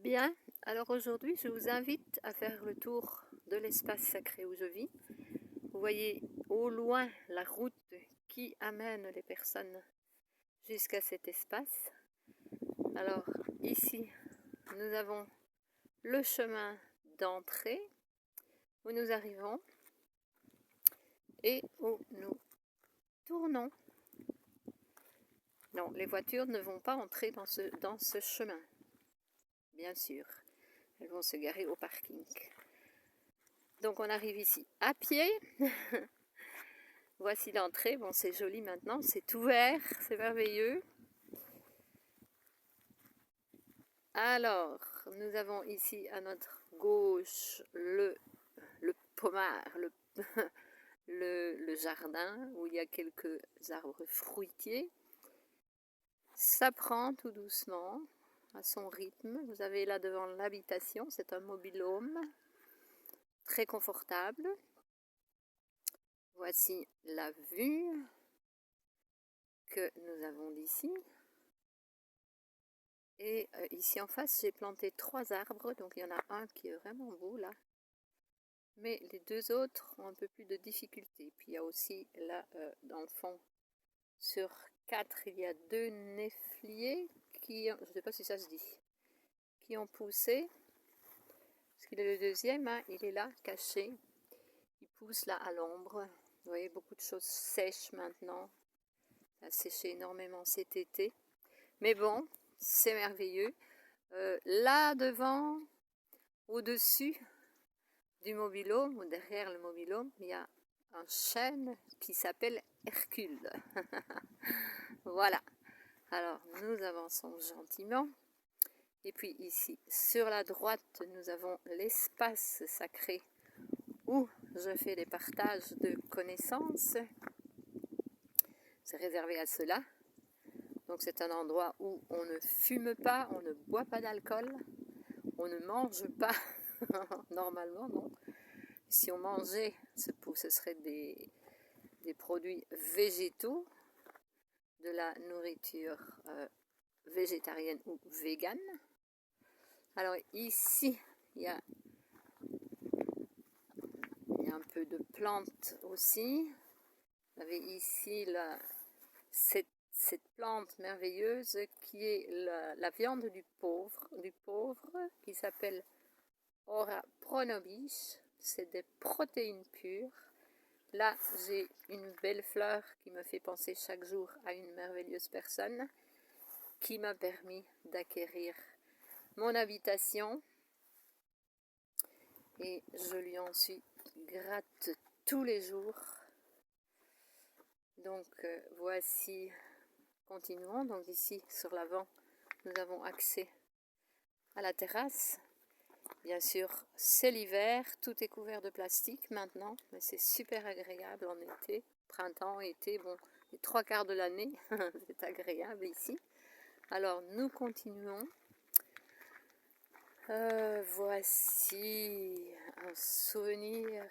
Bien, alors aujourd'hui je vous invite à faire le tour de l'espace sacré où je vis. Vous voyez au loin la route qui amène les personnes jusqu'à cet espace. Alors ici nous avons le chemin d'entrée où nous arrivons et où nous tournons. Non, les voitures ne vont pas entrer dans ce chemin, bien sûr. Elles vont se garer au parking. Donc on arrive ici à pied. Voici l'entrée. Bon, c'est joli maintenant, c'est ouvert, c'est merveilleux. Alors, nous avons ici à notre gauche le pommard, le jardin où il y a quelques arbres fruitiers. Ça prend tout doucement, à son rythme. Vous avez là devant l'habitation, c'est un mobil-home très confortable. Voici la vue que nous avons d'ici. Et ici en face, j'ai planté 3 arbres, donc il y en a un qui est vraiment beau là. Mais les 2 autres ont un peu plus de difficultés. Puis il y a aussi là, dans le fond, sur 4, il y a 2 néfliers qui, je ne sais pas si ça se dit, qui ont poussé. Parce qu'il est le deuxième, hein, il est là, caché. Il pousse là à l'ombre. Vous voyez, beaucoup de choses sèches maintenant. Ça a séché énormément cet été. Mais bon, c'est merveilleux. Là devant, au-dessus du mobil-home, ou derrière le mobil-home, il y a un chêne qui s'appelle Hercule. Voilà. Alors, nous avançons gentiment. Et puis ici, sur la droite, nous avons l'espace sacré où je fais des partages de connaissances. C'est réservé à cela. Donc c'est un endroit où on ne fume pas, on ne boit pas d'alcool, on ne mange pas, normalement non. Si on mangeait, ce serait des produits végétaux, de la nourriture végétarienne ou végane. Alors ici, il y a un peu de plantes aussi. Vous avez ici cette plante merveilleuse qui est la viande du pauvre qui s'appelle Ora pro nobis. C'est des protéines pures. Là, j'ai une belle fleur qui me fait penser chaque jour à une merveilleuse personne qui m'a permis d'acquérir mon habitation. Et je lui en suis grate tous les jours. Donc, voici, continuons. Donc ici, sur l'avant, nous avons accès à la terrasse. Bien sûr, c'est l'hiver, tout est couvert de plastique maintenant, mais c'est super agréable en été, printemps, été, bon, les 3/4 de l'année, c'est agréable ici. Alors, nous continuons. Voici un souvenir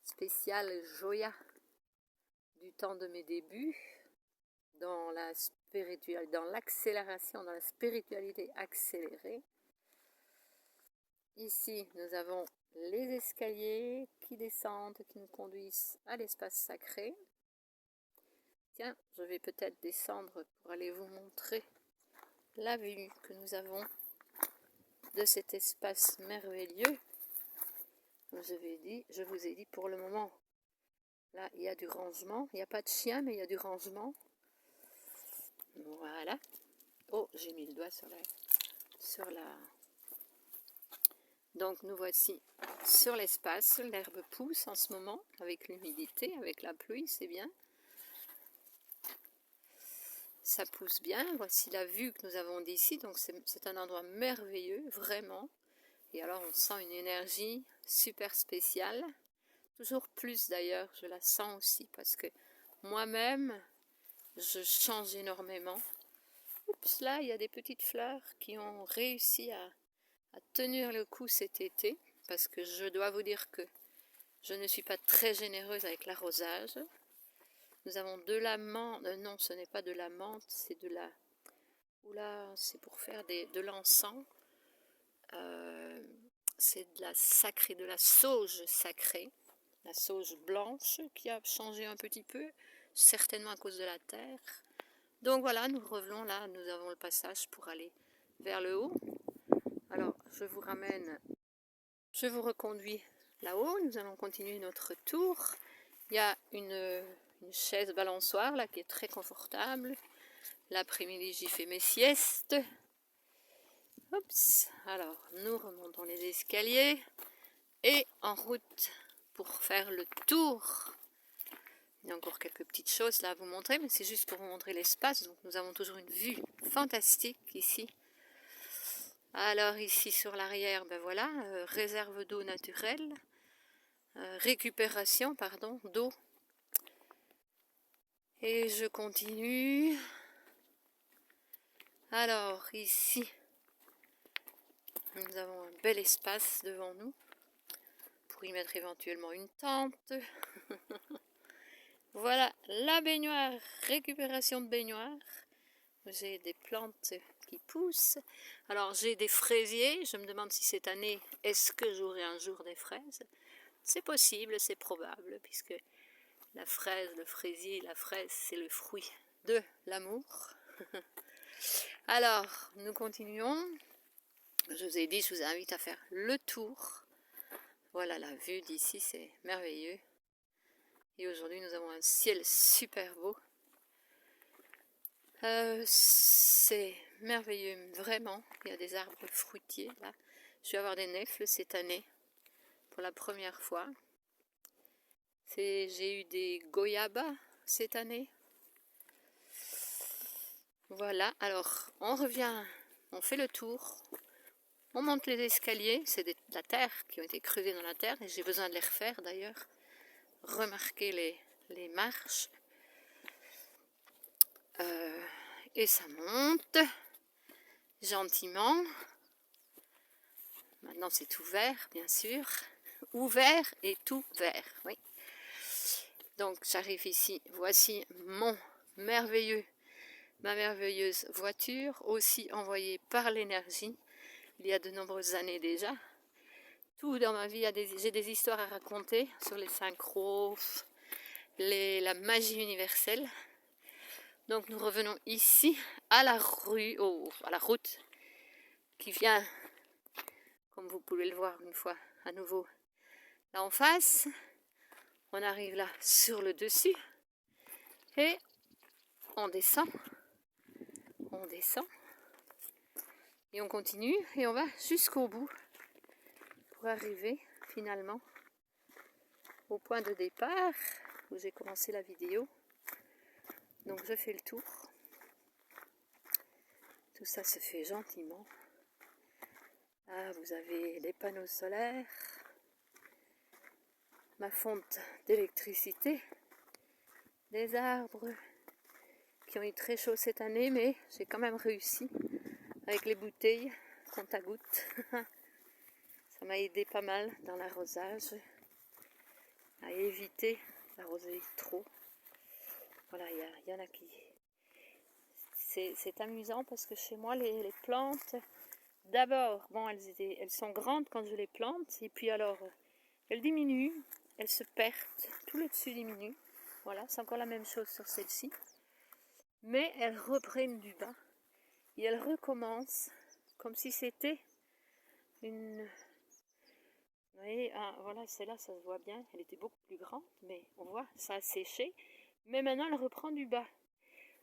spécial Joya du temps de mes débuts dans la spiritualité, dans l'accélération, dans la spiritualité accélérée. Ici, nous avons les escaliers qui descendent, qui nous conduisent à l'espace sacré. Tiens, je vais peut-être descendre pour aller vous montrer la vue que nous avons de cet espace merveilleux. Je vous ai dit pour le moment, là il y a du rangement. Il n'y a pas de chien, mais il y a du rangement. Voilà. Oh, j'ai mis le doigt sur la... Donc nous voici sur l'espace, l'herbe pousse en ce moment, avec l'humidité, avec la pluie, c'est bien. Ça pousse bien, voici la vue que nous avons d'ici, donc c'est un endroit merveilleux, vraiment. Et alors on sent une énergie super spéciale, toujours plus d'ailleurs, je la sens aussi, parce que moi-même, je change énormément. Oups, là il y a des petites fleurs qui ont réussi à tenir le coup cet été. Parce que je dois vous dire que je ne suis pas très généreuse avec l'arrosage. Nous avons de la menthe, non ce n'est pas de la menthe, c'est de la... Oula, c'est pour faire de l'encens. c'est de la sacrée, de la sauge sacrée, la sauge blanche qui a changé un petit peu, certainement à cause de la terre. Donc voilà, nous revenons là, nous avons le passage pour aller vers le haut. Alors, je vous ramène, je vous reconduis là-haut, nous allons continuer notre tour. Il y a une chaise balançoire là qui est très confortable. L'après-midi, j'y fais mes siestes. Oups. Alors, nous remontons les escaliers et en route pour faire le tour. Il y a encore quelques petites choses là à vous montrer, mais c'est juste pour vous montrer l'espace. Donc, nous avons toujours une vue fantastique ici. Alors, ici sur l'arrière, ben voilà, réserve d'eau naturelle, récupération, pardon, d'eau. Et je continue. Alors, ici, nous avons un bel espace devant nous pour y mettre éventuellement une tente. Voilà la baignoire, récupération de baignoire. J'ai des plantes qui poussent. Alors j'ai des fraisiers, je me demande si cette année, est-ce que j'aurai un jour des fraises? C'est possible, c'est probable, puisque la fraise, le fraisier, la fraise, c'est le fruit de l'amour. Alors, nous continuons. Je vous ai dit, je vous invite à faire le tour. Voilà, la vue d'ici, c'est merveilleux. Et aujourd'hui, nous avons un ciel super beau. C'est merveilleux, vraiment. Il y a des arbres fruitiers, là. Je vais avoir des nèfles cette année, pour la première fois. J'ai eu des goyabas cette année. Voilà, alors, on revient, on fait le tour. On monte les escaliers, c'est de la terre qui ont été creusés dans la terre, et j'ai besoin de les refaire d'ailleurs. Remarquez les marches. Et ça monte gentiment. Maintenant c'est ouvert, bien sûr. Ouvert et tout vert, oui. Donc j'arrive ici, voici ma merveilleuse voiture, aussi envoyée par l'énergie, il y a de nombreuses années déjà. Tout dans ma vie, j'ai des histoires à raconter sur les synchros, la magie universelle. Donc nous revenons ici à la à la route qui vient, comme vous pouvez le voir une fois à nouveau, là en face. On arrive là sur le dessus et on descend et on continue et on va jusqu'au bout pour arriver finalement au point de départ où j'ai commencé la vidéo. Donc je fais le tour. Tout ça se fait gentiment. Ah, vous avez les panneaux solaires, ma fonte d'électricité, des arbres qui ont eu très chaud cette année, mais j'ai quand même réussi avec les bouteilles compte à gouttes. Ça m'a aidé pas mal dans l'arrosage, à éviter d'arroser trop. Voilà, il y en a qui... C'est amusant parce que chez moi, les plantes, d'abord, bon, elles sont grandes quand je les plante, et puis alors, elles diminuent, elles se perdent, tout le dessus diminue. Voilà, c'est encore la même chose sur celle-ci. Mais elles reprennent du bas, et elles recommencent, comme si c'était une... Vous voyez, voilà, celle-là, ça se voit bien, elle était beaucoup plus grande, mais on voit, ça a séché. Mais maintenant, elle reprend du bas.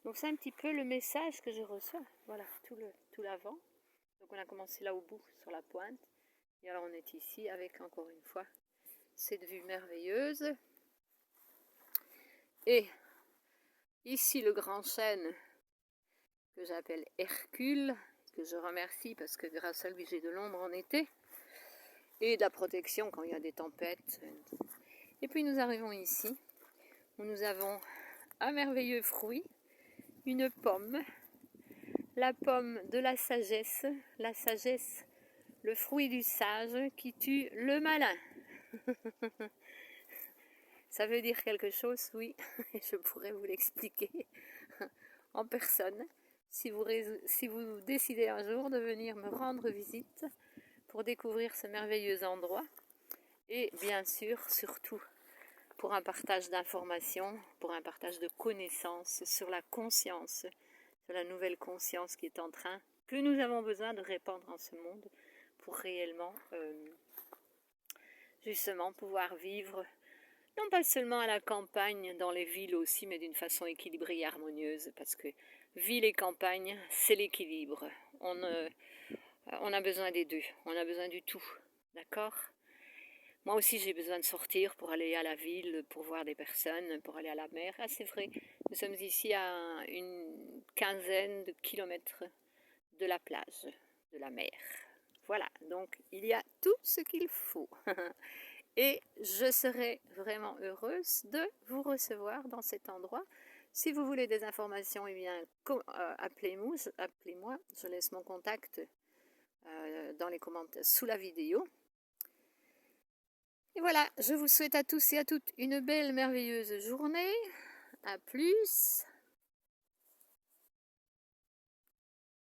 Donc c'est un petit peu le message que je reçois. Voilà, tout l'avant. Donc on a commencé là au bout, sur la pointe. Et alors on est ici avec, encore une fois, cette vue merveilleuse. Et ici le grand chêne que j'appelle Hercule, que je remercie parce que grâce à lui j'ai de l'ombre en été. Et de la protection quand il y a des tempêtes. Et puis nous arrivons ici, où nous avons un merveilleux fruit, une pomme, la pomme de la sagesse, le fruit du sage qui tue le malin. Ça veut dire quelque chose, oui, je pourrais vous l'expliquer en personne. Si vous décidez un jour de venir me rendre visite, pour découvrir ce merveilleux endroit. Et bien sûr, surtout, pour un partage d'informations, pour un partage de connaissances sur la conscience, sur la nouvelle conscience qui est en train, que nous avons besoin de répandre en ce monde pour réellement, justement, pouvoir vivre, non pas seulement à la campagne, dans les villes aussi, mais d'une façon équilibrée et harmonieuse, parce que ville et campagne, c'est l'équilibre. On a besoin des deux, on a besoin du tout, d'accord ? Moi aussi, j'ai besoin de sortir pour aller à la ville, pour voir des personnes, pour aller à la mer. Ah, c'est vrai, nous sommes ici à une quinzaine de kilomètres de la plage, de la mer. Voilà, donc il y a tout ce qu'il faut. Et je serai vraiment heureuse de vous recevoir dans cet endroit. Si vous voulez des informations, eh bien, appelez-moi, je laisse mon contact dans les commentaires sous la vidéo. Et voilà, je vous souhaite à tous et à toutes une belle, merveilleuse journée. À plus.